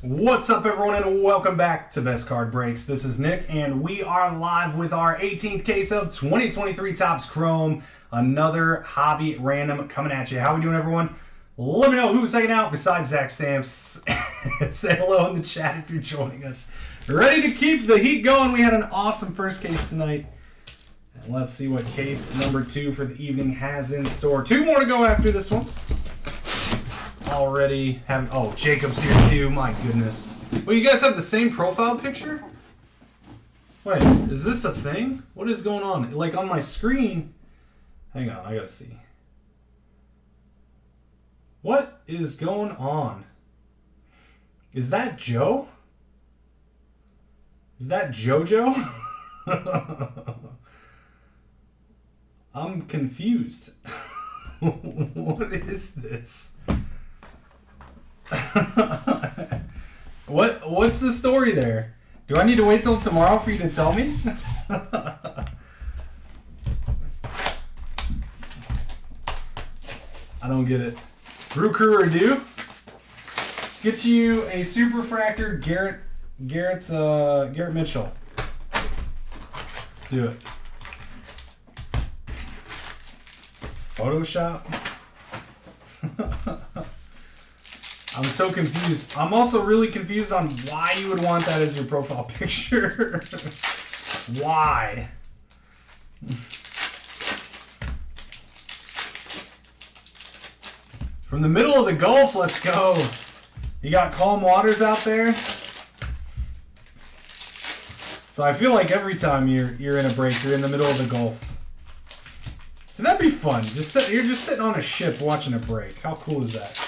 What's up, everyone, and welcome back to Best Card Breaks. This is Nick, and we are live with our 18th case of 2023 Topps Chrome. Another hobby random coming at you. How we doing, everyone? Let me know who's hanging out besides Zach Stamps. Say hello in the chat if you're joining us. Ready to keep the heat going. We had an awesome first case tonight. And let's see what case number 2 for the evening has in store. 2 more to go after this one. Already have, oh, Jacob's here too, my goodness. Well, you guys have the same profile picture? Wait, is this a thing? What is going on? Like on my screen, hang on, I gotta see. What is going on? Is that Joe? Is that JoJo? I'm confused. What is this? What's the story there? Do I need to wait till tomorrow for you to tell me? I don't get it. Brew Crew or do? Let's get you a Superfractor Garrett Mitchell. Let's do it. Photoshop. I'm so confused. I'm also really confused on why you would want that as your profile picture. Why? From the middle of the Gulf, let's go. You got calm waters out there. So I feel like every time you're in a break, you're in the middle of the Gulf. So that'd be fun. You're just sitting on a ship watching a break. How cool is that?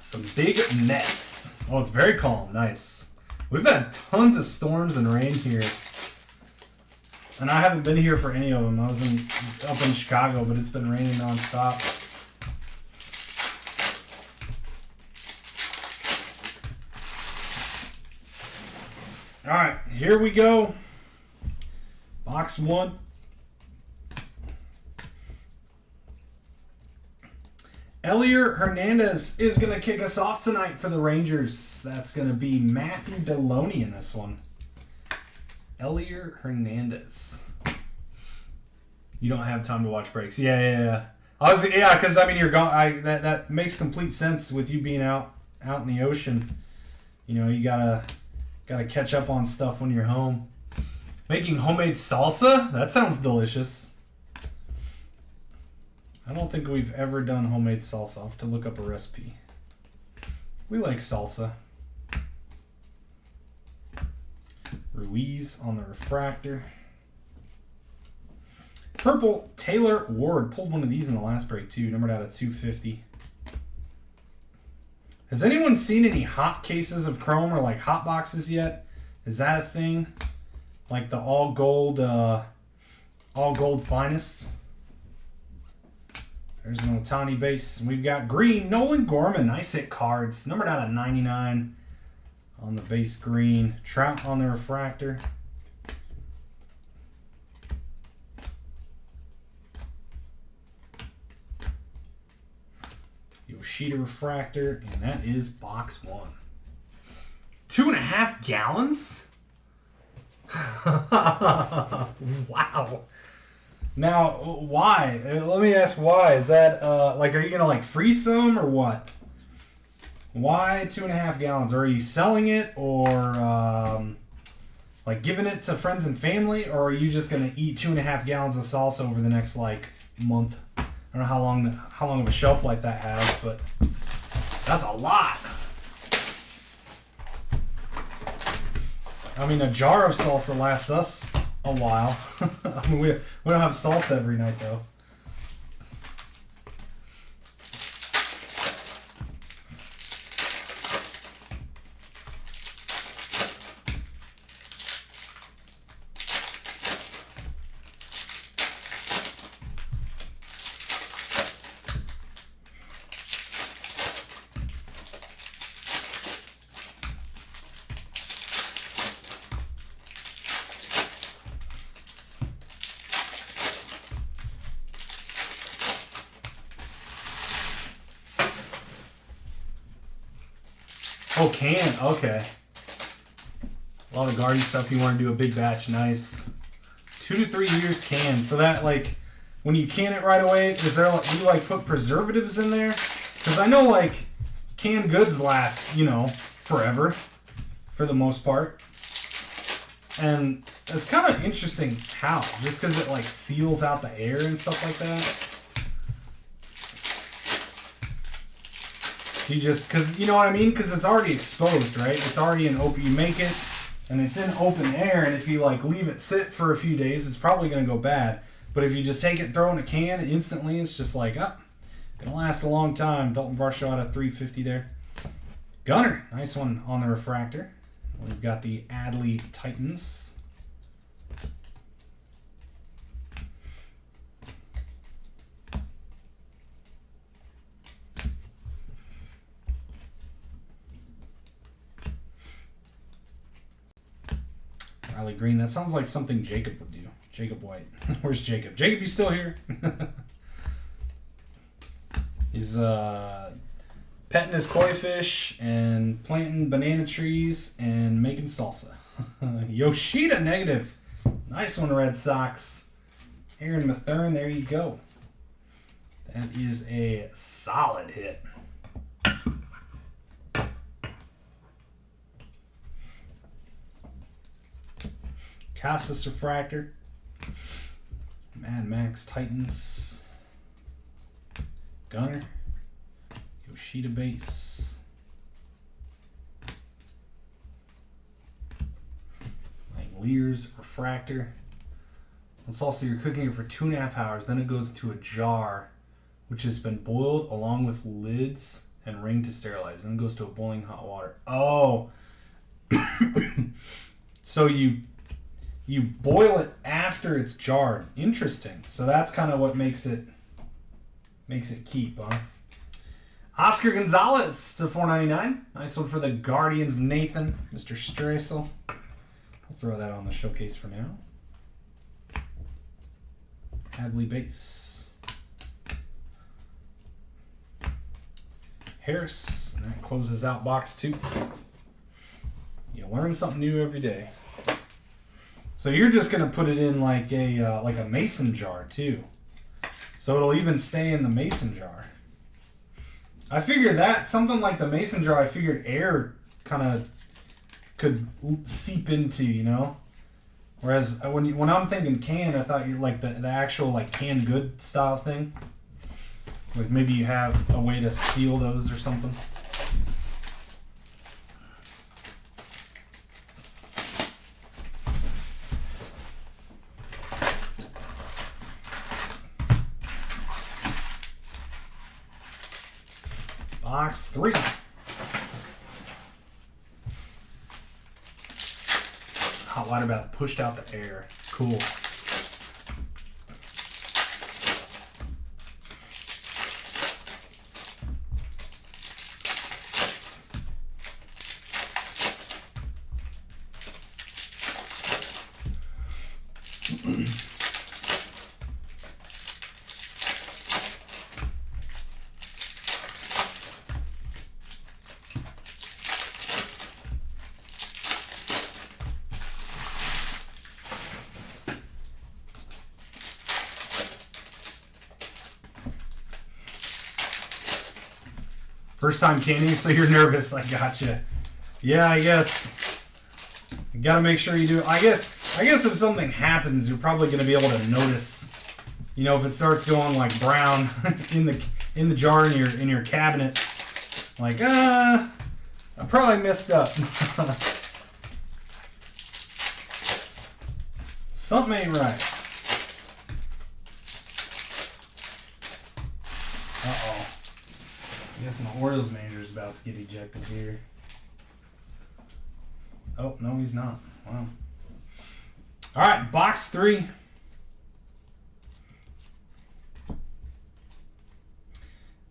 Some big nets. Oh, it's very calm. Nice. We've had tons of storms and rain here. And I haven't been here for any of them. I was up in Chicago, but it's been raining nonstop. All right, here we go. Box 1. Elier Hernandez is going to kick us off tonight for the Rangers. That's going to be Matthew Deloney in this one. Elier Hernandez. You don't have time to watch breaks. Yeah. Because I mean you're gone. That makes complete sense with you being out in the ocean. You know, you gotta catch up on stuff when you're home. Making homemade salsa? That sounds delicious. I don't think we've ever done homemade salsa. I'll have to look up a recipe. We like salsa. Ruiz on the refractor. Purple, Taylor Ward. Pulled one of these in the last break too. Numbered out at 250. Has anyone seen any hot cases of Chrome or like hot boxes yet? Is that a thing? Like the all gold finest? There's an Ohtani base. We've got green. Nolan Gorman. Nice hit cards. Numbered out at 99 on the base green. Trout on the refractor. Yoshida refractor. And that is box 1. 2.5 gallons? Wow. Now, why? Let me ask why. Is that, like, are you going to, like, freeze some or what? Why 2.5 gallons? Are you selling it or, like, giving it to friends and family? Or are you just going to eat 2.5 gallons of salsa over the next, like, month? I don't know how long of a shelf life that has, but that's a lot. I mean, a jar of salsa lasts us a while. I mean, we don't have salsa every night though. Oh, can. Okay. A lot of Guardian stuff you want to do a big batch. Nice. 2 to 3 years can. So that, like, when you can it right away, is there, like, do you, like, put preservatives in there? Because I know, like, canned goods last, you know, forever. For the most part. And it's kind of interesting how. Just because it, like, seals out the air and stuff like that. So you just, because, you know what I mean? Because it's already exposed, right? It's already in open. You make it, and it's in open air, and if you, like, leave it sit for a few days, it's probably going to go bad. But if you just take it, throw it in a can, instantly, it's just like, going to last a long time. Dalton Varsho out of 350 there. Gunner, nice one on the refractor. We've got the Adley Titans. Riley Green, that sounds like something Jacob would do. Jacob White. Where's Jacob? Jacob, you still here? He's petting his koi fish and planting banana trees and making salsa. Yoshida negative. Nice one, Red Sox. Aaron Mathern, there you go. That is a solid hit. Casas Refractor. Mad Max Titans. Gunner. Yoshida base. Lears Refractor. It's also you're cooking it for 2.5 hours, then it goes into a jar which has been boiled along with lids and ring to sterilize, then it goes to a boiling hot water. Oh. So you boil it after it's jarred. Interesting. So that's kind of what makes it keep, huh? Oscar Gonzalez to 499. Nice one for the Guardians, Nathan. Mr. Strassel. I'll throw that on the showcase for now. Hadley base. Harris. And that closes out box 2. You learn something new every day. So you're just gonna put it in like a mason jar too. So it'll even stay in the mason jar. I figured that something like the mason jar, I figured air kind of could seep into, you know. Whereas when I'm thinking can, I thought you like the actual like canned good style thing. Like maybe you have a way to seal those or something. Box 3. Hot water bath pushed out the air. Cool. First time canning, so you're nervous. I gotcha. Yeah, I guess. You gotta make sure you do. I guess if something happens, you're probably gonna be able to notice. You know, if it starts going like brown in the jar in your cabinet, like I probably messed up. Something ain't right. I guess an Orioles manager is about to get ejected here. Oh, no, he's not. Wow. All right, box 3.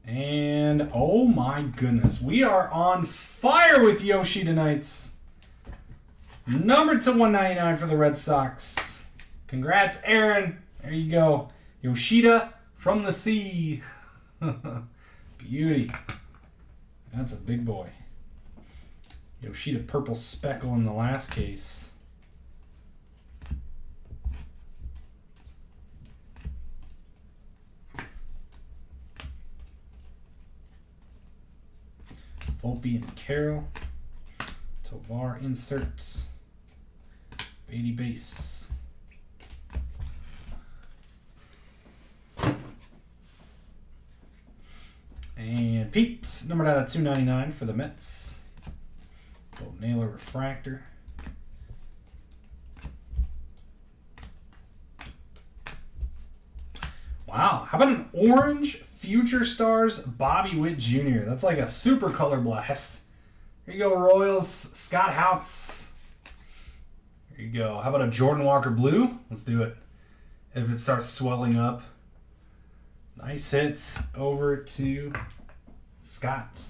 And, oh my goodness, we are on fire with Yoshi tonight's. Number to 199 for the Red Sox. Congrats, Aaron. There you go. Yoshida from the sea. Beauty. That's a big boy. Yoshida purple speckle in the last case. Volpe and Carroll. Tovar inserts. Beatty base. And Pete, numbered out of 299 for the Mets. Little Naylor refractor. Wow, how about an orange Future Stars Bobby Witt Jr.? That's like a super color blast. Here you go, Royals. Scott Houts. Here you go. How about a Jordan Walker blue? Let's do it. If it starts swelling up. Nice hits over to Scott.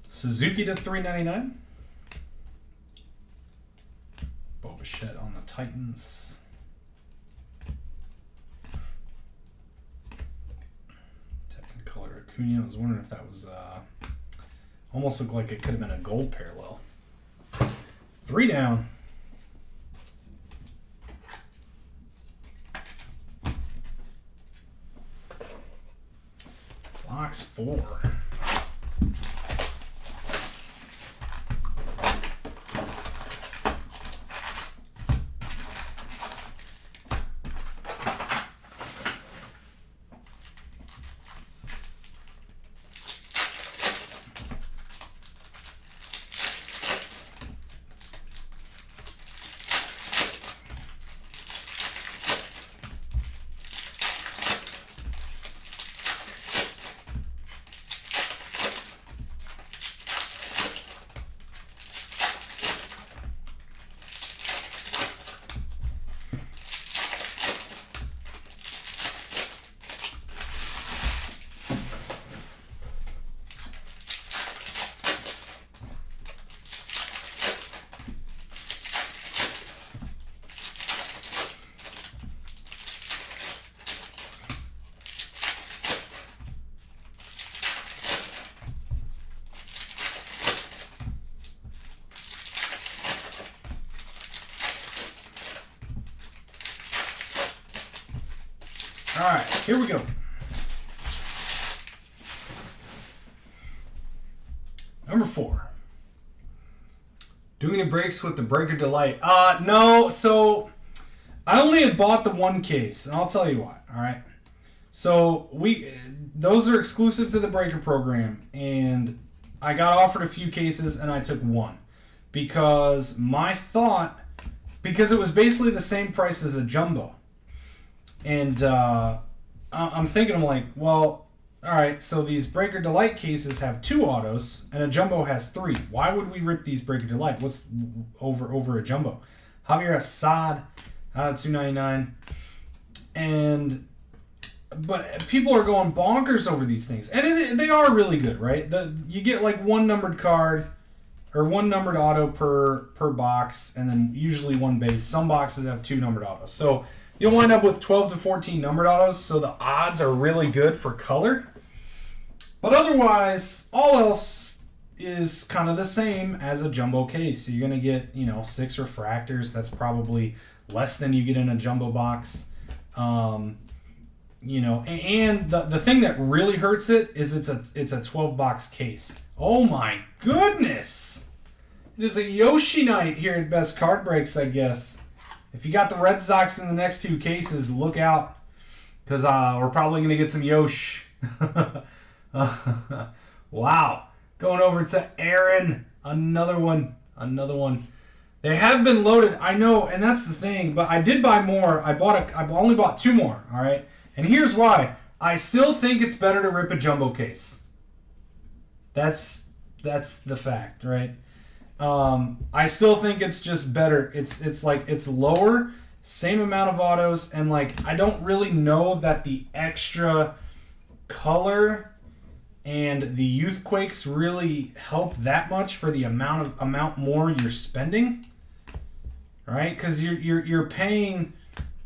Suzuki to 399. Bichette on the Titans. Technicolor Acuna. I was wondering if that was almost looked like it could have been a gold parallel. 3 down. Box 4. All right, here we go. Number 4. Doing any breaks with the Breaker Delight? No. So I only had bought the one case, and I'll tell you why. All right. So those are exclusive to the Breaker program, and I got offered a few cases, and I took one because because it was basically the same price as a jumbo. And I'm thinking, I'm like, well, all right, so these Breaker Delight cases have 2 autos, and a jumbo has 3. Why would we rip these Breaker Delight? What's over a jumbo? Javier Assad out of 299. But people are going bonkers over these things. And they are really good, right? You get like 1 numbered card or 1 numbered auto per box, and then usually 1 base. Some boxes have 2 numbered autos. So you'll wind up with 12 to 14 numbered autos, so the odds are really good for color. But otherwise, all else is kind of the same as a jumbo case. So you're going to get, 6 refractors. That's probably less than you get in a jumbo box. And the thing that really hurts it is it's a 12-box case. Oh my goodness! It is a Yoshi night here at Best Card Breaks, I guess. If you got the Red Sox in the next 2 cases, look out, because we're probably going to get some Yosh. Wow. Going over to Aaron. Another one. They have been loaded, I know, and that's the thing, but I did buy more. I only bought 2 more, all right? And here's why. I still think it's better to rip a jumbo case. That's the fact, right? I still think it's just better. It's lower, same amount of autos, and I don't really know that the extra color and the Youthquakes really help that much for the amount more you're spending, right? Because you're paying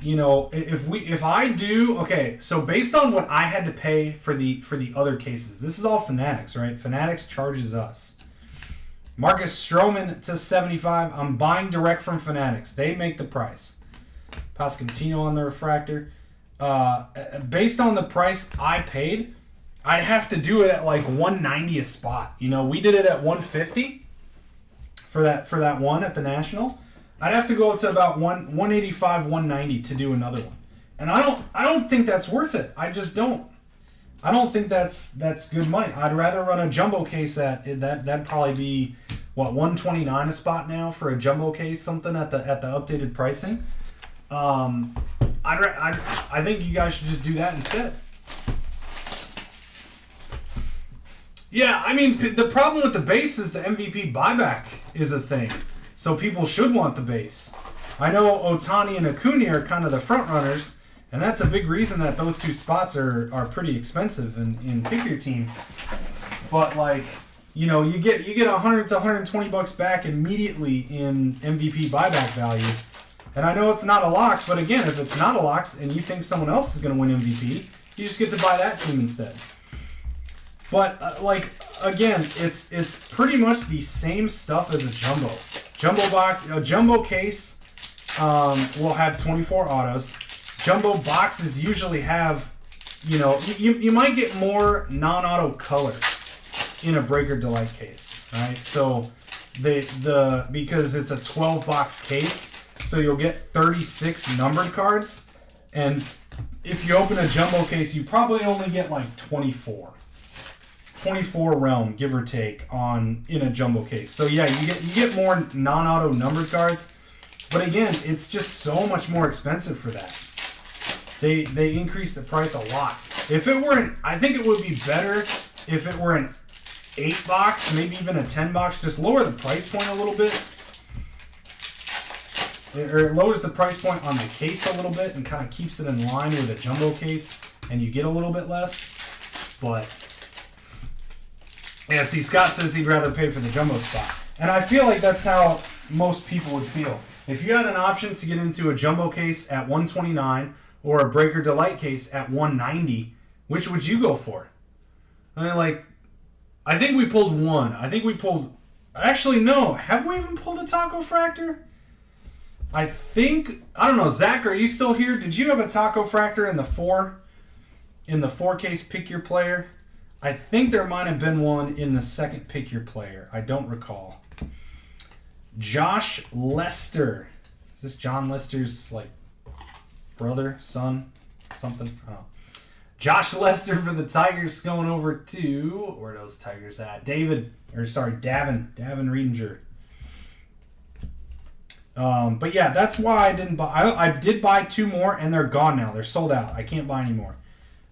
you know, if I do, okay, so based on what I had to pay for the other cases, this is all Fanatics, right? Fanatics charges us. Marcus Stroman to 75. I'm buying direct from Fanatics. They make the price. Pasquantino on the refractor. Based on the price I paid, I'd have to do it at like 190 a spot. You know, we did it at 150 for that one at the National. I'd have to go up to about 185, 190 to do another one. And I don't think that's worth it. I just don't. I don't think that's good money. I'd rather run a jumbo case at that'd probably be what, 129 a spot now for a jumbo case, something at the updated pricing. I think you guys should just do that instead. Yeah, I mean, the problem with the base is the MVP buyback is a thing. So people should want the base. I know Ohtani and Acuna are kind of the front runners, and that's a big reason that those two spots are pretty expensive in pick your team. But like, you know, you get $100 to $120 back immediately in MVP buyback value. And I know it's not a lock, but again, if it's not a lock and you think someone else is going to win MVP, you just get to buy that team instead. But like, again, it's pretty much the same stuff as a jumbo. A jumbo case will have 24 autos. Jumbo boxes usually have, you know, you might get more non-auto color in a Breaker Delight case, right? So because it's a 12 box case, so you'll get 36 numbered cards, and if you open a jumbo case, you probably only get like 24 realm, give or take, in a jumbo case. So yeah, you get more non-auto numbered cards, but again, it's just so much more expensive for that. They increase the price a lot. If it were I think it would be better if it were an 8 box, maybe even a 10 box. Just lower the price point a little bit, or it lowers the price point on the case a little bit and kind of keeps it in line with a jumbo case, and you get a little bit less. But yeah, see, Scott says he'd rather pay for the jumbo spot. And I feel like that's how most people would feel. If you had an option to get into a jumbo case at 129 or a Breaker Delight case at 190, which would you go for? I think we pulled one. Actually, no. Have we even pulled a Taco Fractor? I don't know. Zach, are you still here? Did you have a Taco Fractor in the 4 case pick your player? I think there might have been one in the second pick your player. I don't recall. Josh Lester. Is this John Lester's like brother, son, something? I don't know. Josh Lester for the Tigers going over to, where are those Tigers at? Davin Riedinger. But yeah, that's why I didn't buy. I did buy 2 more, and they're gone now. They're sold out. I can't buy any more.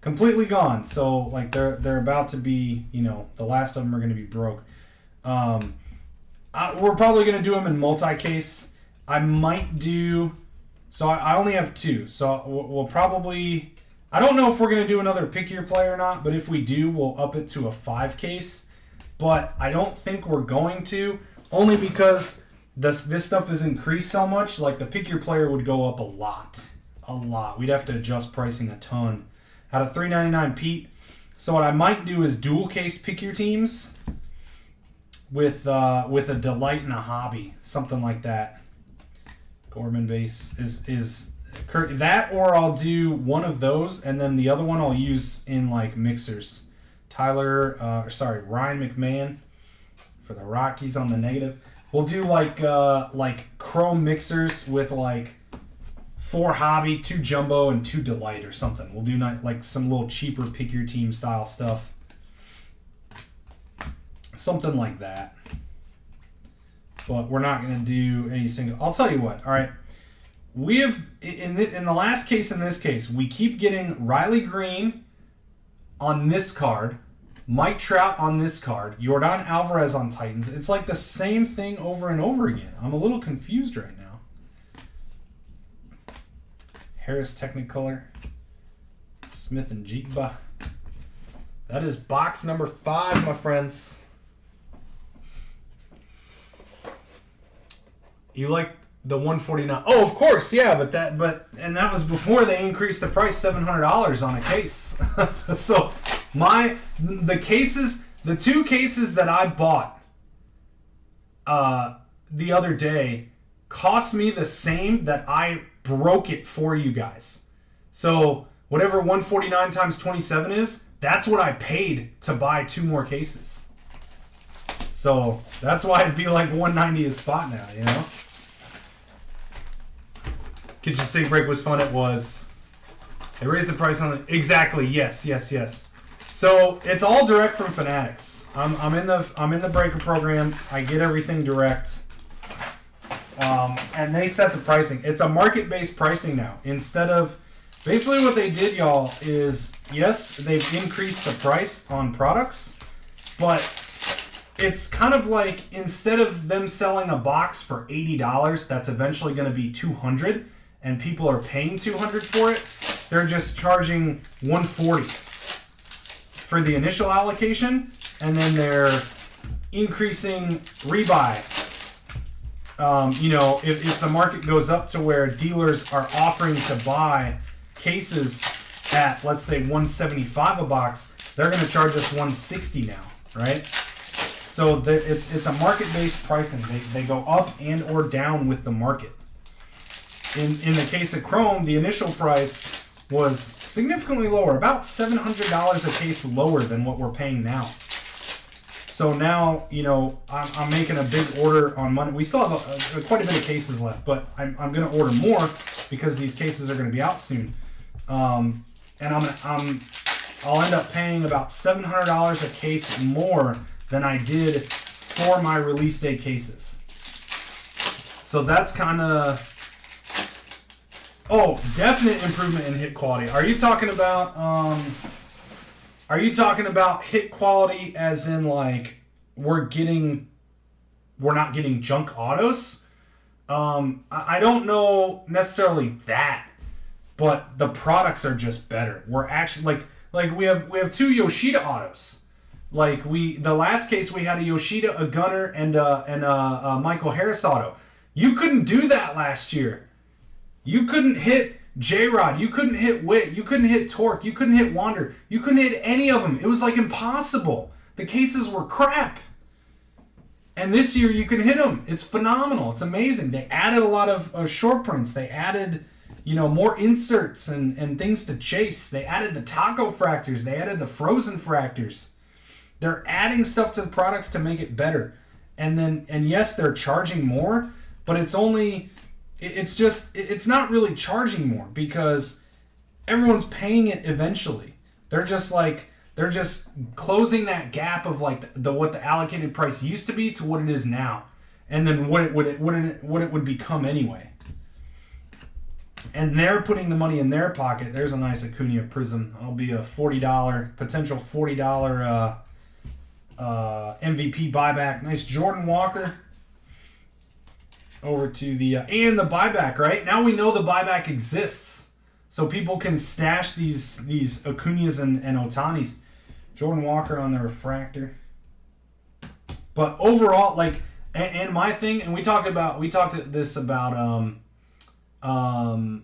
Completely gone. So like they're about to be, you know, the last of them are going to be broke. We're probably going to do them in multi-case. I might do. So I only have 2. So we'll probably. I don't know if we're going to do another pick your player or not, but if we do, we'll up it to a 5 case. But I don't think we're going to, only because this stuff is increased so much. Like the pick your player would go up a lot. We'd have to adjust pricing a ton. Out of $3.99 Pete. So what I might do is dual case pick your teams with a Delight and a Hobby, something like that. Gorman base is that, or I'll do one of those, and then the other one I'll use in like mixers. Ryan McMahon for the Rockies on the negative. We'll do like chrome mixers with like 4 Hobby, 2 Jumbo, and 2 Delight or something. We'll do like some little cheaper pick your team style stuff. Something like that. But we're not going to do any single. I'll tell you what. All right. We have, in the last case, in this case, we keep getting Riley Green on this card, Mike Trout on this card, Yordan Alvarez on Titans. It's like the same thing over and over again. I'm a little confused right now. Harris Technicolor, Smith and Jigba. That is box number 5, my friends. You like The 149. Oh, of course, yeah, but that was before they increased the price $700 on a case. So the two cases that I bought the other day cost me the same that I broke it for you guys. So whatever 149 times 27 is, that's what I paid to buy 2 more cases. So that's why it'd be like 190 a spot now, you know? Kitchen Sink Break was fun. It was. They raised the price on it. Exactly. Yes. So it's all direct from Fanatics. I'm in the breaker program. I get everything direct. And they set the pricing. It's a market-based pricing now. Instead of basically what they did, y'all, is yes, they've increased the price on products, but it's kind of like instead of them selling a box for $80, that's eventually going to be $200. And people are paying $200 for it, they're just charging $140 for the initial allocation, and then they're increasing rebuy. If the market goes up to where dealers are offering to buy cases at, let's say, $175 a box, they're going to charge us $160 now, right? So it's a market-based pricing. They go up and or down with the market. In the case of Chrome, the initial price was significantly lower, about $700 a case lower than what we're paying now. So now, I'm making a big order on Monday. We still have quite a bit of cases left, but I'm going to order more because these cases are going to be out soon. And I'll end up paying about $700 a case more than I did for my release day cases. So that's kind of... Oh, definite improvement in hit quality. Are you talking about hit quality as in like we're not getting junk autos? I don't know necessarily that, but the products are just better. We're actually like we have 2 Yoshida autos. Like the last case we had a Yoshida, a Gunner, and a Michael Harris auto. You couldn't do that last year. You couldn't hit J-Rod. You couldn't hit Witt. You couldn't hit Torque. You couldn't hit Wander. You couldn't hit any of them. It was like impossible. The cases were crap. And this year you can hit them. It's phenomenal. It's amazing. They added a lot of short prints. They added, more inserts and things to chase. They added the taco fractors. They added the frozen fractors. They're adding stuff to the products to make it better. And yes, they're charging more, but it's not really charging more because everyone's paying it eventually. They're just closing that gap of like what the allocated price used to be to what it is now, and then what it would become anyway. And they're putting the money in their pocket. There's a nice Acuna Prism. It'll be a potential $40 MVP buyback. Nice Jordan Walker. Over to the and the buyback, right? Now we know the buyback exists, so people can stash these Acunas and Otanis. Jordan Walker on the refractor. But overall, and my thing, and we talked this about a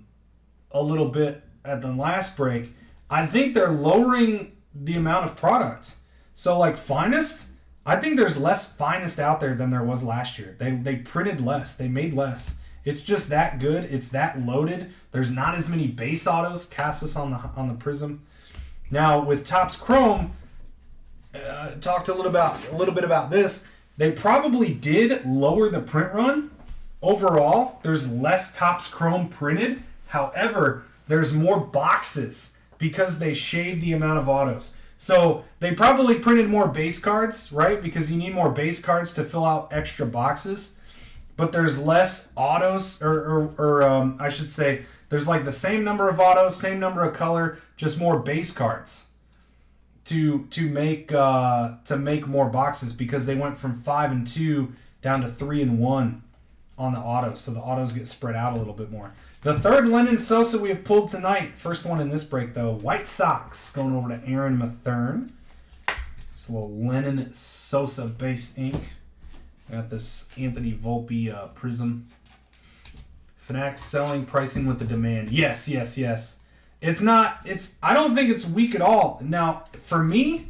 little bit at the last break. I think they're lowering the amount of product. So like Finest, I think there's less Finest out there than there was last year. They printed less. They made less. It's just that good. It's that loaded. There's not as many base autos. Cassis on the Prism. Now with Topps Chrome, talked a little bit about this. They probably did lower the print run. Overall, there's less Topps Chrome printed. However, there's more boxes because they shaved the amount of autos. So they probably printed more base cards, right? Because you need more base cards to fill out extra boxes. But there's less autos, or I should say, there's like the same number of autos, same number of color, just more base cards to make more boxes because they went from 5 and 2 down to 3 and 1 on the autos. So the autos get spread out a little bit more. The third Lennon Sosa we have pulled tonight. First one in this break, though. White Sox going over to Aaron Mathern. It's a little Lennon Sosa base ink. Got this Anthony Volpe Prism. Fanatics selling, pricing with the demand. Yes. It's not, I don't think it's weak at all. Now, for me,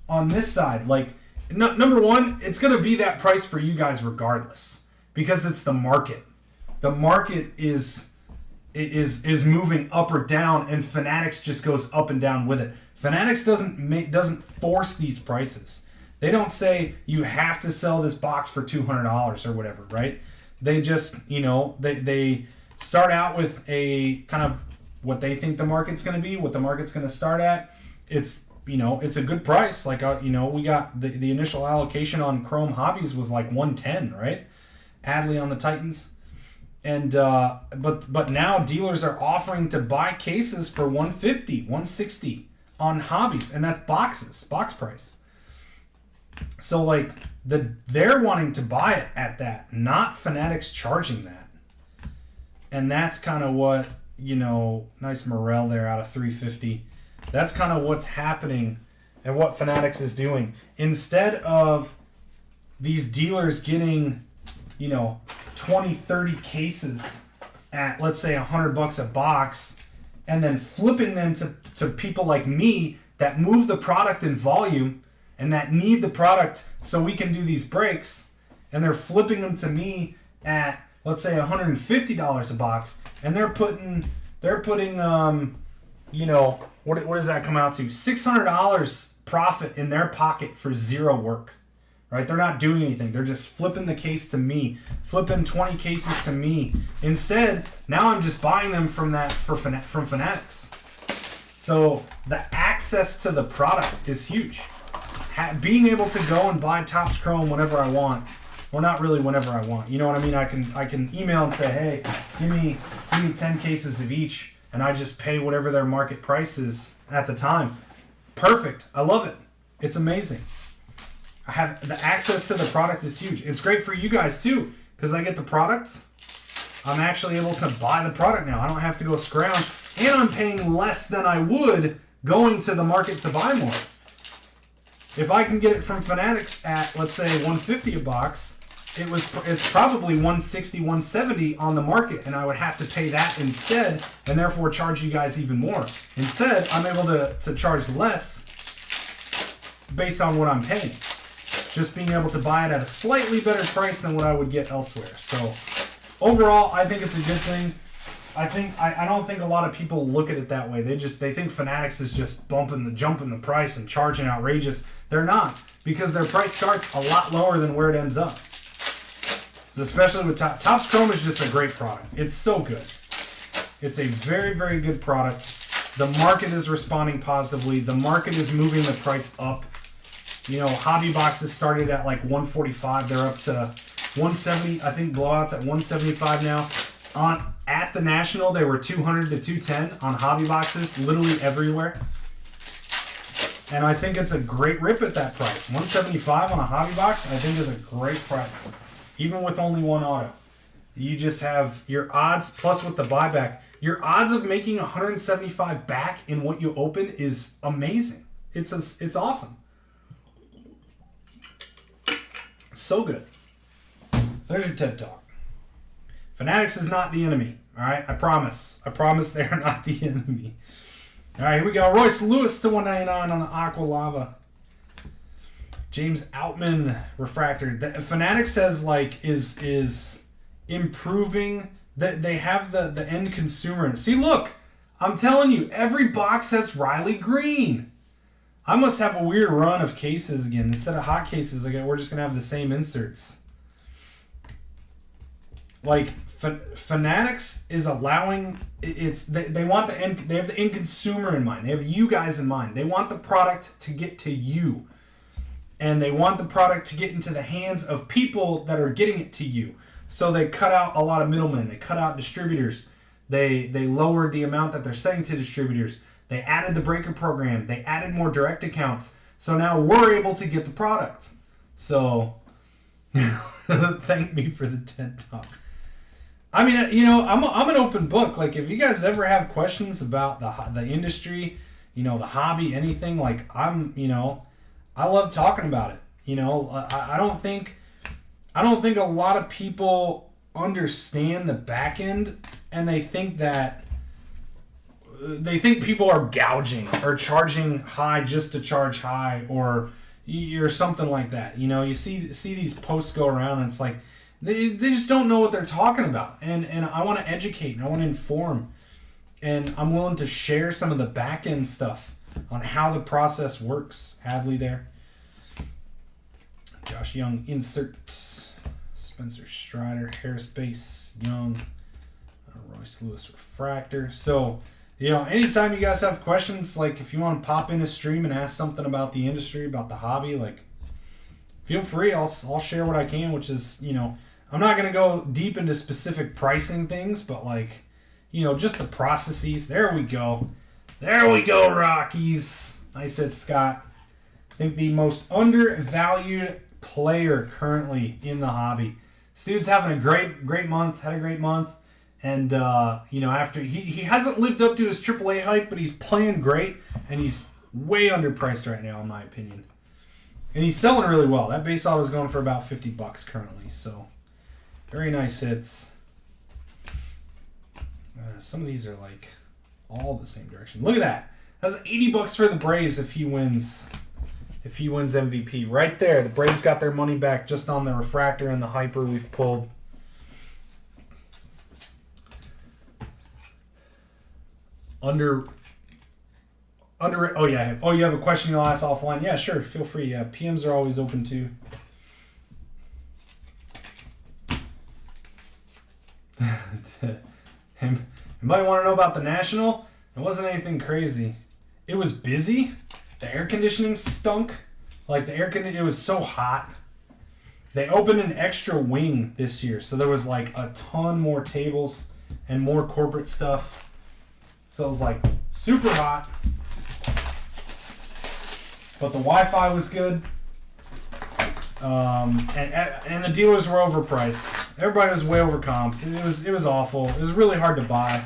on this side, like, number one, it's going to be that price for you guys regardless. Because it's the market. The market is moving up or down, and Fanatics just goes up and down with it. Fanatics doesn't force these prices. They don't say you have to sell this box for $200 or whatever, right? They just, they start out with a kind of what they think the market's going to be, what the market's going to start at. It's, it's a good price. Like, we got the initial allocation on Chrome Hobbies was like 110, right? Adley on the Titans. And but now dealers are offering to buy cases for 150, 160 on Hobbies, and that's box price. So like they're wanting to buy it at that, not Fanatics charging that. And that's kind of what, nice Morel there out of 350. That's kind of what's happening and what Fanatics is doing. Instead of these dealers getting 20, 30 cases at, let's say, $100 a box, and then flipping them to people like me that move the product in volume and that need the product so we can do these breaks, and they're flipping them to me at, let's say, $150 a box, and they're putting what does that come out to? $600 profit in their pocket for zero work. Right? They're not doing anything. They're just flipping the case to me, flipping 20 cases to me. Instead, now I'm just buying them from Fanatics. So the access to the product is huge. Being able to go and buy Topps Chrome whenever I want, or not really whenever I want. You know what I mean? I can email and say, hey, give me 10 cases of each, and I just pay whatever their market price is at the time. Perfect. I love it. It's amazing. I have the access to the product is huge. It's great for you guys too, because I get the product. I'm actually able to buy the product now. I don't have to go scrounge, and I'm paying less than I would going to the market to buy more. If I can get it from Fanatics at, let's say, $150 a box, it's probably $160, $170 on the market, and I would have to pay that instead, and therefore charge you guys even more. Instead, I'm able to charge less based on what I'm paying. Just being able to buy it at a slightly better price than what I would get elsewhere. So overall, I think it's a good thing. I don't think a lot of people look at it that way. They think Fanatics is just jumping the price and charging outrageous. They're not, because their price starts a lot lower than where it ends up. So especially with Topps Chrome is just a great product. It's so good. It's a very, very good product. The market is responding positively. The market is moving the price up. Hobby boxes started at like $145. They're up to $170. I think blowouts at $175 now. At the National, they were $200 to $210 on hobby boxes, literally everywhere. And I think it's a great rip at that price. $175 on a hobby box, I think is a great price, even with only one auto. You just have your odds, plus with the buyback, your odds of making $175 back in what you open is amazing. It's awesome. So good. So there's your TED Talk. Fanatics is not the enemy. All right, I promise. They are not the enemy. All right, here we go. Royce Lewis to 199 on the Aqua Lava. James Outman refractor. The Fanatics says is improving. That they have the end consumer. See, look, I'm telling you, every box has Riley Green. I must have a weird run of cases again. Instead of hot cases again, we're just gonna have the same inserts. Like Fanatics is allowing they want the end. They have the end consumer in mind. They have you guys in mind. They want the product to get to you, and they want the product to get into the hands of people that are getting it to you. So they cut out a lot of middlemen. They cut out distributors. They lowered the amount that they're sending to distributors. They added the breaker program. They added more direct accounts. So now we're able to get the product. So thank me for the TED Talk. I mean, I'm an open book. Like, if you guys ever have questions about the industry, the hobby, anything, like, I love talking about it. I don't think a lot of people understand the back end, and they think people are gouging or charging high just to charge high, or something like that. You know, you see these posts go around, and it's like they just don't know what they're talking about. And I want to educate and I want to inform, and I'm willing to share some of the back end stuff on how the process works. Hadley there. Josh Young insert. Spencer Strider, Harris base, Young, Royce Lewis refractor. So, you know, anytime you guys have questions, like if you want to pop in a stream and ask something about the industry, about the hobby, like feel free. I'll share what I can, which is, you know, I'm not going to go deep into specific pricing things, but like, you know, just the processes. There we go. There we go, Rockies. Nice hit, Scott. I think the most undervalued player currently in the hobby. This dude's having a great month. Had a great month. And, you know, after he hasn't lived up to his AAA hype, but he's playing great. And he's way underpriced right now, in my opinion. And he's selling really well. That base auto is going for about $50 currently. So, very nice hits. Some of these are like all the same direction. Look at that. That's $80 for the Braves if he wins. If he wins MVP. Right there. The Braves got their money back just on the refractor and the hyper we've pulled. Oh, yeah. Oh, you have a question you'll ask offline? Yeah, sure. Feel free. Yeah, PMs are always open too. Anybody want to know about the National? It wasn't anything crazy. It was busy. The air conditioning stunk. Like it was so hot. They opened an extra wing this year, so there was like a ton more tables and more corporate stuff. So it was like super hot. But the Wi-Fi was good. And the dealers were overpriced. Everybody was way over comps. It was awful. It was really hard to buy.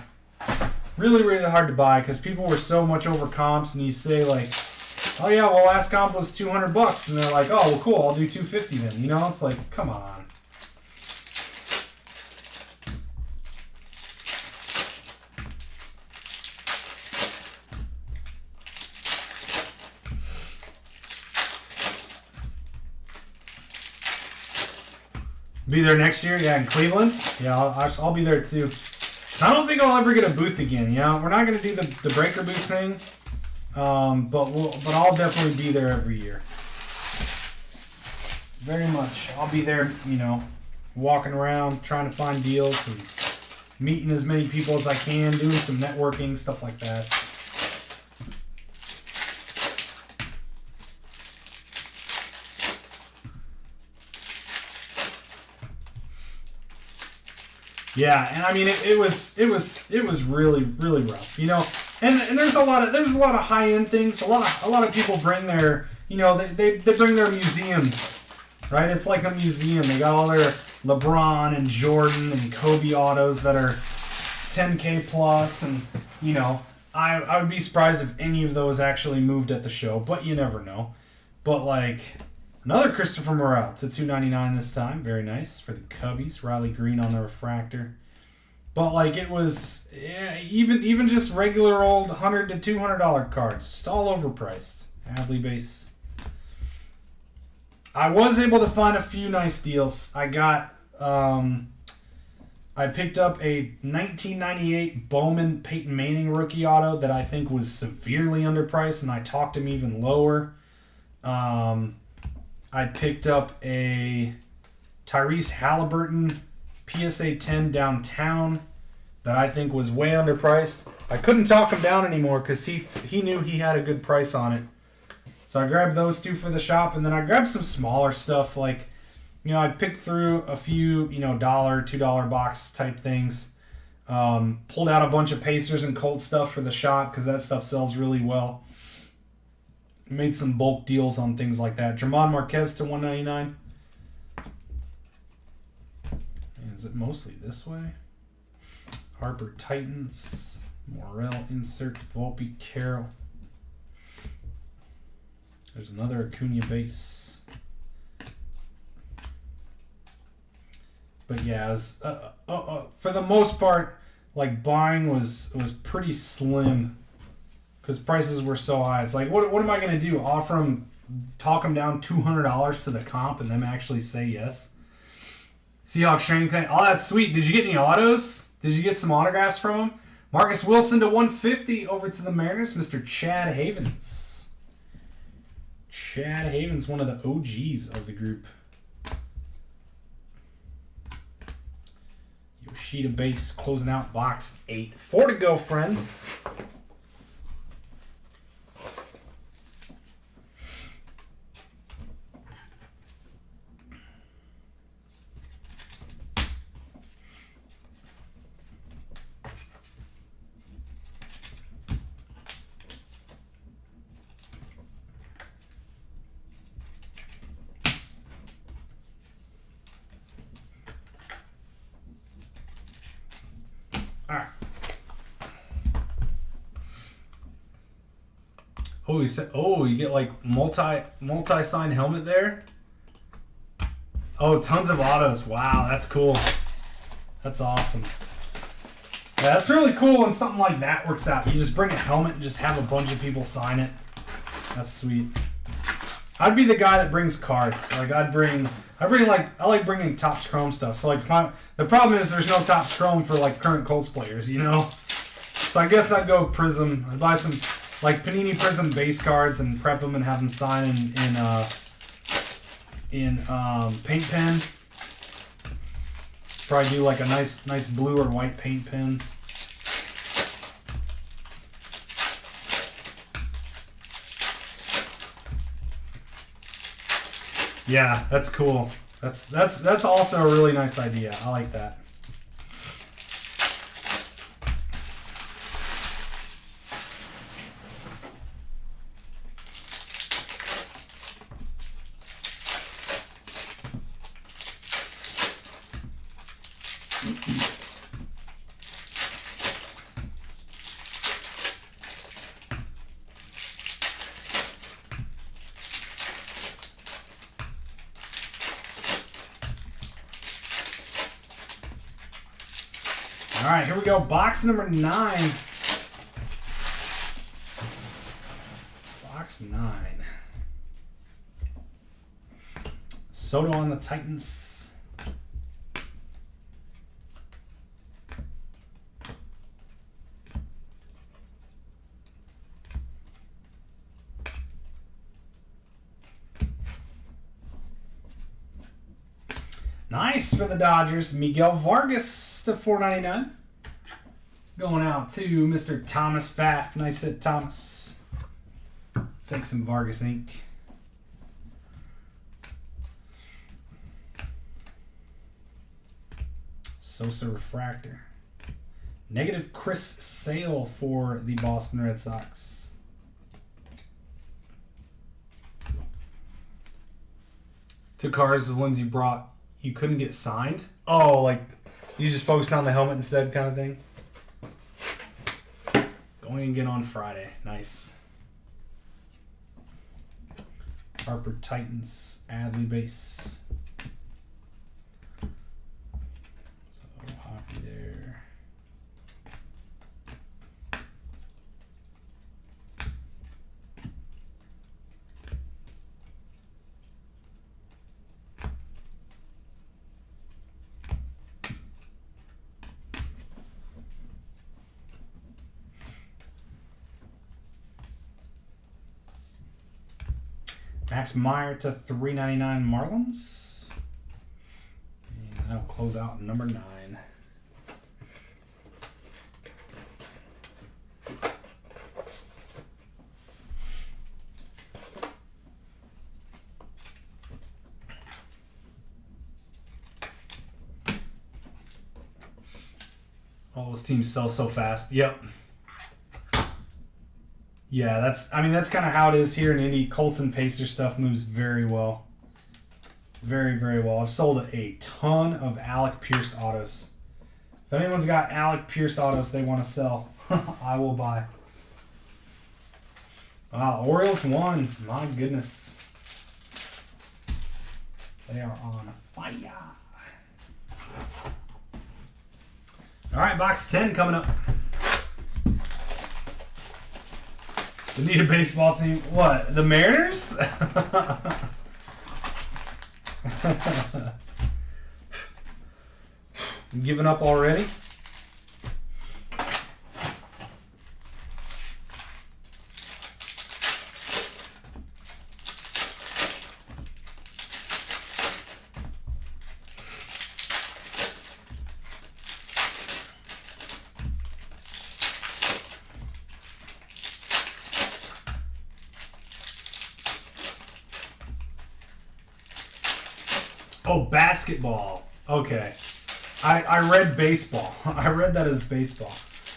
Really, really hard to buy because people were so much over comps, and you say like, oh yeah, well last comp was $200, and they're like, oh well cool, I'll do $250 then. You know, it's like, come on. Be there next year, yeah, in Cleveland. Yeah, I'll be there too. I don't think I'll ever get a booth again. Yeah, we're not gonna do the breaker booth thing, but I'll definitely be there every year. Very much. I'll be there, you know, walking around trying to find deals and meeting as many people as I can, doing some networking, stuff like that. Yeah, and I mean it was really really rough, you know. And there's a lot of high end things. A lot of people bring their, you know, they bring their museums, right? It's like a museum. They got all their LeBron and Jordan and Kobe autos that are $10K plus, and you know, I would be surprised if any of those actually moved at the show, but you never know. But like another Christopher Morel to $299 this time. Very nice for the Cubbies. Riley Green on the refractor. But like it was, yeah, even just regular old $100 to $200 cards, just all overpriced. Hadley base. I was able to find a few nice deals. I got, I picked up a 1998 Bowman Peyton Manning rookie auto that I think was severely underpriced, and I talked him even lower. I picked up a Tyrese Halliburton PSA 10 downtown that I think was way underpriced. I couldn't talk him down anymore because he knew he had a good price on it. So I grabbed those two for the shop, and then I grabbed some smaller stuff like, you know, I picked through a few, you know, $1, $2 box type things. Pulled out a bunch of Pacers and Colts stuff for the shop because that stuff sells really well. Made some bulk deals on things like that. Dramon Marquez to $199. Is it mostly this way? Harper Titans. Morel insert. Volpe Carroll. There's another Acuna base. But yeah, it was, for the most part, like buying was pretty slim because prices were so high. It's like, what am I gonna do? Offer them, talk them down $200 to the comp, and them actually say yes? Seahawks strength thing. Oh, that's sweet. Did you get any autos? Did you get some autographs from him? Marcus Wilson to 150 over to the Mariners, Mr. Chad Havens. Chad Havens, one of the OGs of the group. Yoshida base closing out box 8. 4 to go, friends. All right. Oh, you said. Oh, you get like multi sign helmet there. Oh, tons of autos. Wow, that's cool. That's awesome. Yeah, that's really cool when something like that works out. You just bring a helmet and just have a bunch of people sign it. That's sweet. I'd be the guy that brings cards. Like I like bringing Topps Chrome stuff. So like the problem is there's no Topps Chrome for like current Colts players, you know. So I guess I'd go Prism. I'd buy some like Panini Prism base cards and prep them and have them sign in paint pen. Probably do like a nice blue or white paint pen. Yeah, that's cool. That's also a really nice idea. I like that. All right, here we go. Box number 9. Box 9. Soto on the Titans. Nice for the Dodgers. Miguel Vargas to 499. Going out to Mr. Thomas Pfaff. Nice hit, Thomas. Take some Vargas ink. Sosa refractor. Negative Chris Sale for the Boston Red Sox. Two cards, the ones you brought, you couldn't get signed? Oh, like you just focused on the helmet instead kind of thing? Going again on Friday. Nice. Harper Titans, Adley base. So hockey there. Max Meyer to 399 Marlins. And that'll close out number 9. All those teams sell so fast. Yep. Yeah, that's kind of how it is here in Indy. Colts and Pacers stuff moves very well. Very, very well. I've sold a ton of Alec Pierce autos. If anyone's got Alec Pierce autos they want to sell, I will buy. Wow, Orioles won. My goodness. They are on fire. All right, box 10 coming up. We need a baseball team. What? The Mariners? Giving up already? Oh, basketball. Okay. I read baseball. I read that as baseball.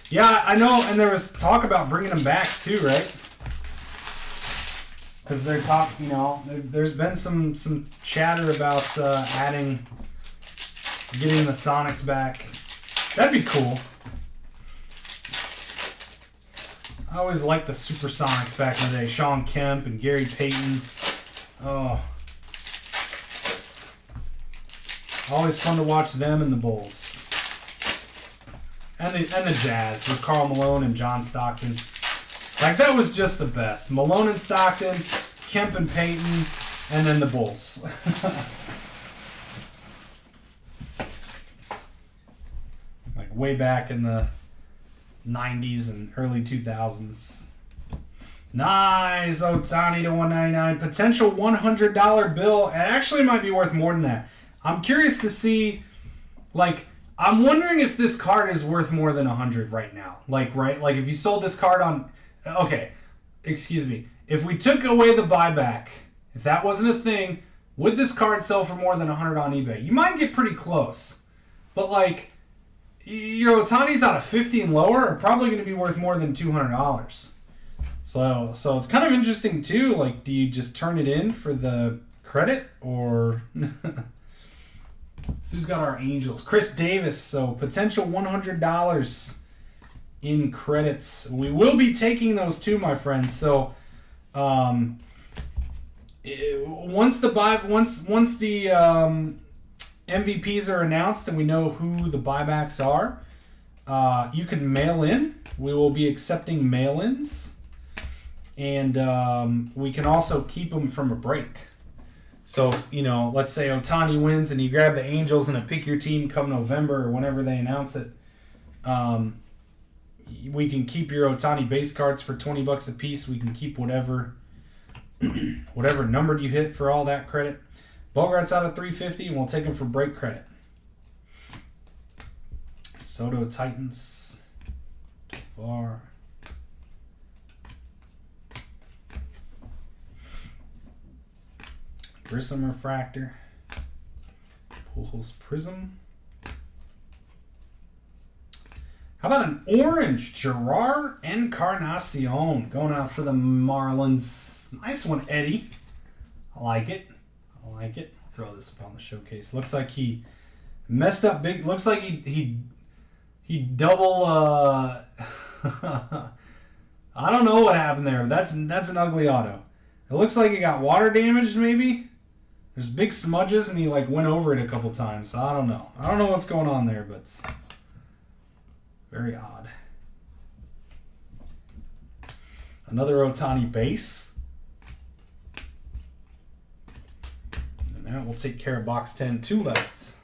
Yeah, I know, and there was talk about bringing them back too, right? Because they're there's been some chatter about getting the Sonics back. That'd be cool. I always liked the Supersonics back in the day. Sean Kemp and Gary Payton. Oh. Always fun to watch them and the Bulls. And the Jazz with Karl Malone and John Stockton. Like, that was just the best. Malone and Stockton, Kemp and Payton, and then the Bulls. Like, way back in the 90s and early 2000s. Nice! Ohtani to 199. Potential $100 bill. It actually might be worth more than that. I'm curious to see, like, I'm wondering if this card is worth more than 100 right now. Like, right? Like, if you sold this card on... Okay, excuse me. If we took away the buyback, if that wasn't a thing, would this card sell for more than 100 on eBay? You might get pretty close. But, like, your Ohtani's out of 50 and lower are probably going to be worth more than $200. So it's kind of interesting, too. Like, do you just turn it in for the credit, or... So who's got our Angels? Chris Davis. So potential $100 in credits. We will be taking those too, my friends. So once the MVPs are announced and we know who the buybacks are, you can mail in. We will be accepting mail-ins, and we can also keep them from a break. So, let's say Ohtani wins and you grab the Angels and a pick your team come November or whenever they announce it. We can keep your Ohtani base cards for $20 a piece. We can keep whatever number you hit for all that credit. Bogart's out of 350 and we'll take him for break credit. Soto Titans. Tovar. Grissom Refractor. Pujols Prism. How about an orange Gerard Encarnacion going out to the Marlins? Nice one, Eddie. I like it. I'll throw this up on the showcase. Looks like he messed up big. Looks like he double. I don't know what happened there. That's an ugly auto. It looks like he got water damaged, maybe. There's big smudges, and he went over it a couple times. So I don't know. I don't know what's going on there, but it's very odd. Another Ohtani base. And now we'll take care of box 10. 2 left.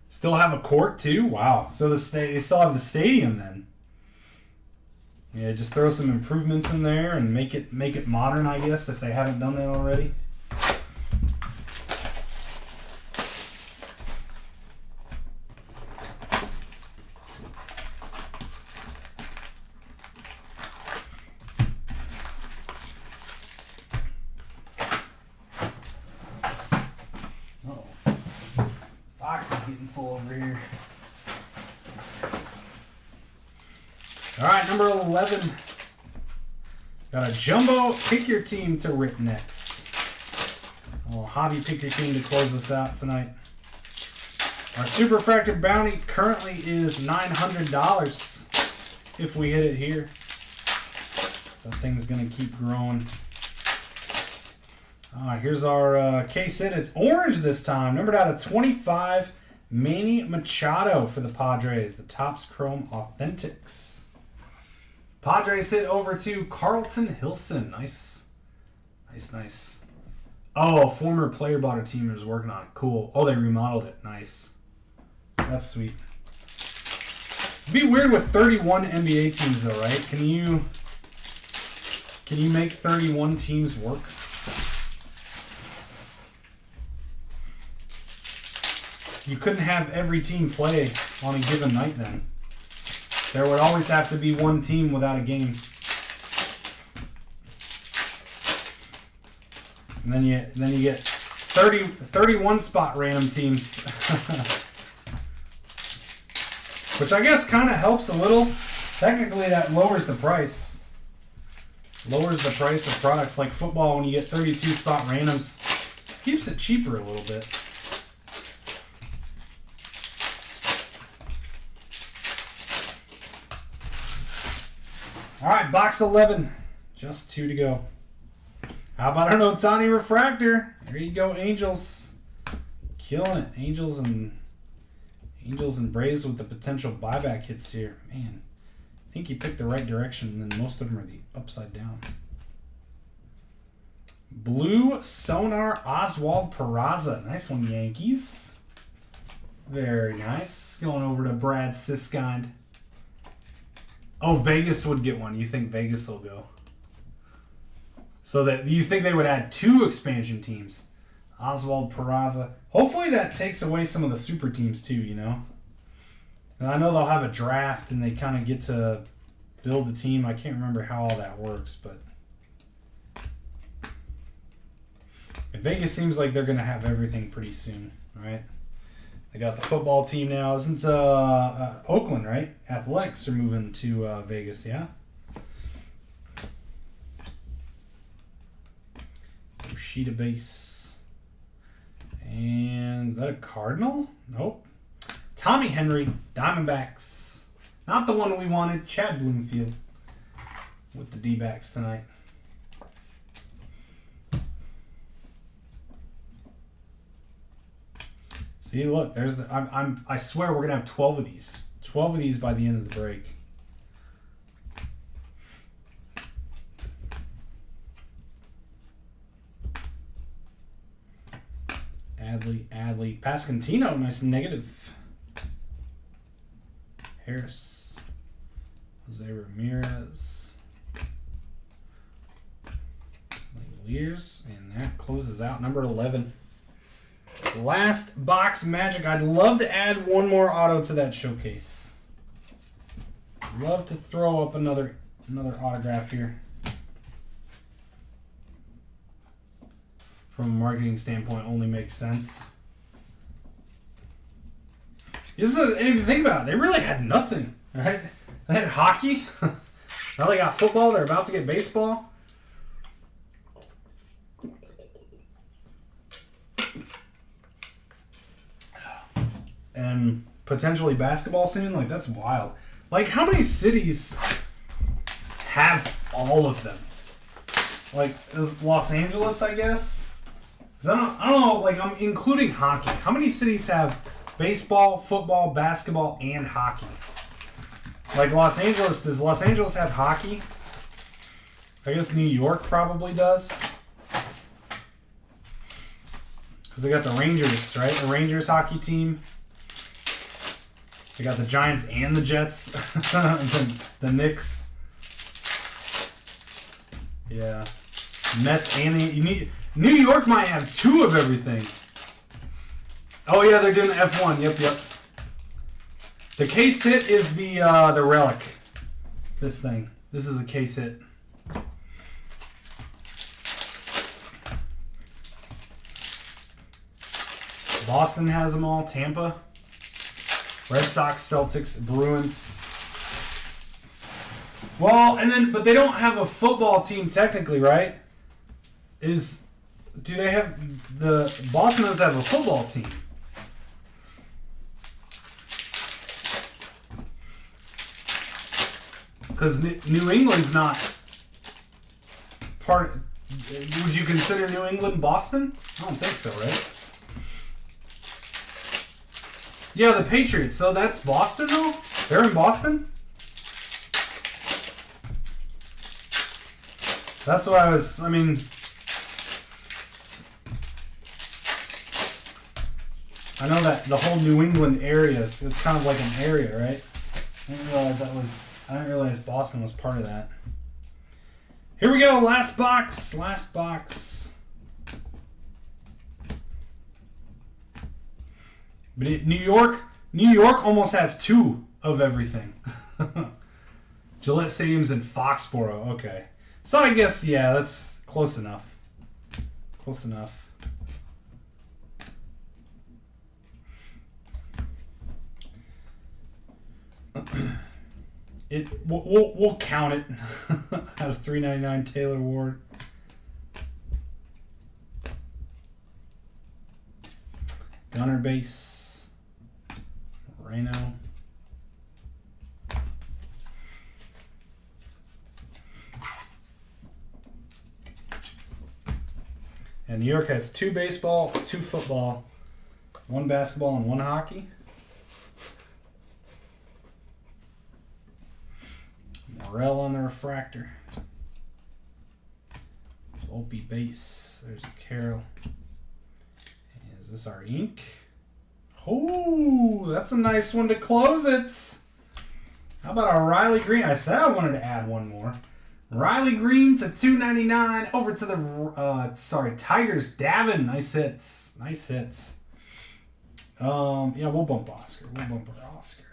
Still have a court too? Wow. So they still have the stadium then. Yeah, just throw some improvements in there and make it modern, I guess, if they haven't done that already. Uh-oh. Box is getting full over here. All right, number 11. Got a jumbo pick your team to rip next. Oh, hobby pick your team to close us out tonight. Our Super Fractor bounty currently is $900 if we hit it here. So thing's gonna keep growing. All right, here's our case hit. It's orange this time. Numbered out of 25, Manny Machado for the Padres. The Topps Chrome Authentics. Padres hit over to Carlton Hilson. Nice. Nice. Oh, a former player bought a team and was working on it. Cool. Oh, they remodeled it. Nice. That's sweet. It'd be weird with 31 NBA teams though, right? Can you make 31 teams work? You couldn't have every team play on a given night then. There would always have to be one team without a game. And then you get 31 spot random teams. Which I guess kind of helps a little. Technically that lowers the price. Lowers the price of products like football when you get 32 spot randoms. Keeps it cheaper a little bit. All right, box 11. Just 2 to go. How about an Ohtani refractor? There you go, Angels. Killing it. Angels and Braves with the potential buyback hits here. Man, I think you picked the right direction, and then most of them are the upside down. Blue Sonar Oswald Peraza. Nice one, Yankees. Very nice. Going over to Brad Siskind. Oh, Vegas would get one. You think Vegas will go? So that you think they would add 2 expansion teams? Oswald Peraza. Hopefully that takes away some of the super teams too, you know? And I know they'll have a draft and they kind of get to build a team. I can't remember how all that works, but Vegas seems like they're going to have everything pretty soon, right? They got the football team now. Isn't Oakland, right? Athletics are moving to Vegas, yeah? Sheet of base. And is that a Cardinal? Nope. Tommy Henry, Diamondbacks. Not the one we wanted. Chad Bloomfield with the D-backs tonight. See, look, there's the. I swear we're gonna have 12 of these. 12 of these by the end of the break. Adley, Pascantino, nice negative. Harris, Jose Ramirez, Lears, and that closes out number 11. Last box Magic. I'd love to add one more auto to that showcase. Love to throw up another autograph here. From a marketing standpoint, only makes sense. If you think about it, they really had nothing, right? They had hockey. Now they got football. They're about to get baseball. And potentially basketball soon. Like, that's wild. Like, how many cities have all of them? Like, is Los Angeles, I guess? Because I don't know, like, I'm including hockey. How many cities have baseball, football, basketball, and hockey? Like, Los Angeles, does Los Angeles have hockey? I guess New York probably does. Because they got the Rangers, right? The Rangers hockey team. They got the Giants and the Jets. the Knicks. Yeah. Mets and the... New York might have 2 of everything. Oh, yeah, they're doing the F1. Yep. The case hit is the relic. This thing. This is a case hit. Boston has them all. Tampa. Red Sox, Celtics, Bruins. Well, but they don't have a football team technically, right? Do they have Boston does have a football team? Because New England's not part. Would you consider New England Boston? I don't think so, right? Yeah, the Patriots. So that's Boston, though? They're in Boston? That's what I mean... I know that the whole New England area is kind of like an area, right? I didn't realize Boston was part of that. Here we go, last box. But New York almost has 2 of everything. Gillette Stadium's in Foxborough. Okay. So I guess, yeah, that's close enough. Close enough. We'll count it. Out of $3.99 Taylor Ward. Gunner base. Moreno. And New York has 2 baseball, 2 football, 1 basketball, and 1 hockey. Morel on the refractor. Opie base. There's Carroll. Is this our ink? Oh, that's a nice one to close it. How about a Riley Green? I said I wanted to add one more. Riley Green to $2.99 over to the Tigers. Davin, nice hits. Nice hits. Yeah, we'll bump Oscar. We'll bump our Oscar.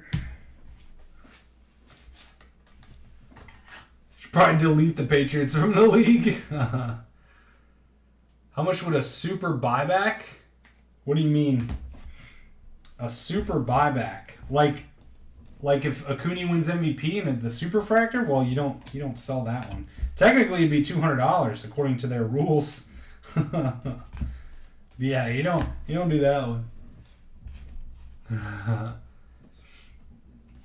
Should probably delete the Patriots from the league. How much would a super buyback? What do you mean? A super buyback? Like if Acuna wins MVP and the Superfractor, well, you don't sell that one. Technically, it'd be $200 according to their rules. Yeah, you don't do that one.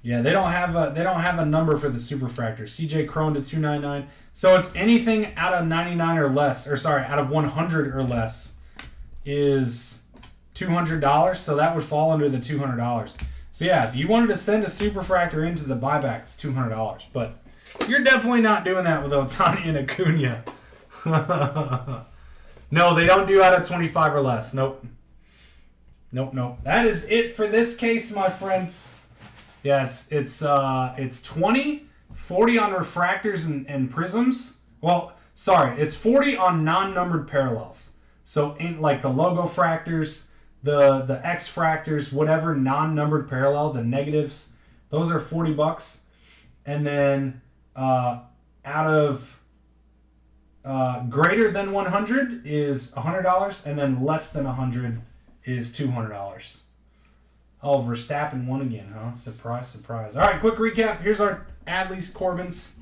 Yeah, they don't have a number for the Superfractor. CJ Cron to $2.99. So it's anything out of 99 or less, out of 100 or less is $200. So that would fall under the $200. So yeah, if you wanted to send a Superfractor into the buyback, it's $200. But you're definitely not doing that with Ohtani and Acuna. No, they don't do out of 25 or less. Nope. That is it for this case, my friends. Yeah, it's 20, 40 on refractors and prisms. Well, sorry, it's 40 on non-numbered parallels. So in like the logo fractors, the X fractors, whatever non-numbered parallel, the negatives, those are $40. And then out of greater than 100 is $100, and then less than 100 is $200. Oh, Verstappen won again, huh? Surprise, surprise. All right, quick recap. Here's our Adleys, Corbins,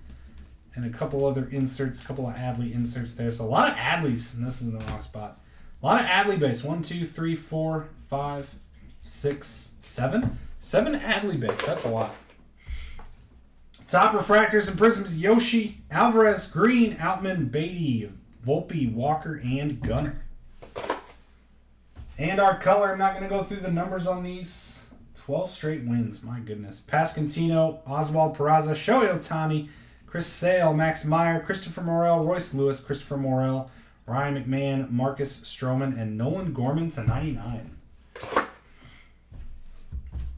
and a couple other inserts, a couple of Adley inserts there. So a lot of Adleys, and this is in the wrong spot. A lot of Adley base. 1, 2, 3, 4, 5, 6, 7. 7 Adley base. That's a lot. Top refractors and prisms: Yoshi, Alvarez, Green, Outman, Beatty, Volpe, Walker, and Gunner. And our color, I'm not going to go through the numbers on these. 12 straight wins, my goodness. Pasquantino, Oswald Peraza, Shohei Ohtani, Chris Sale, Max Meyer, Christopher Morel, Royce Lewis, Christopher Morel, Ryan McMahon, Marcus Stroman, and Nolan Gorman to 99.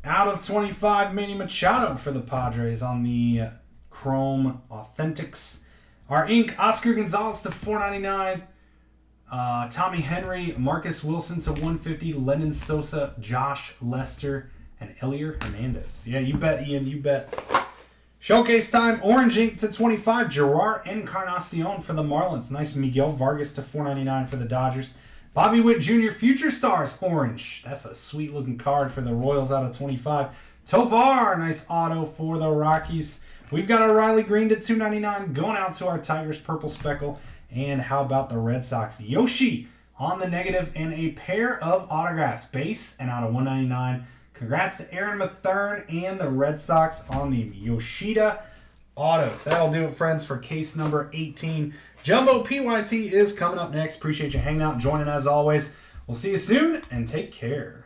Out of 25, Manny Machado for the Padres on the Chrome Authentics. Our ink, Oscar Gonzalez to $4.99. Tommy Henry, Marcus Wilson to $150. Lennon Sosa, Josh Lester, and Elier Hernandez. Yeah, you bet, Ian. You bet. Showcase time, orange ink to 25. Gerard Encarnacion for the Marlins. Nice Miguel Vargas to $4.99 for the Dodgers. Bobby Witt Jr. Future Stars orange. That's a sweet looking card for the Royals out of 25. Tovar, nice auto for the Rockies. We've got our Riley Green to $2.99 going out to our Tigers purple speckle. And how about the Red Sox? Yoshi on the negative and a pair of autographs. Base and out of $1.99. Congrats to Aaron Mathern and the Red Sox on the Yoshida autos. That'll do it, friends, for case number 18. Jumbo PYT is coming up next. Appreciate you hanging out and joining as always. We'll see you soon, and take care.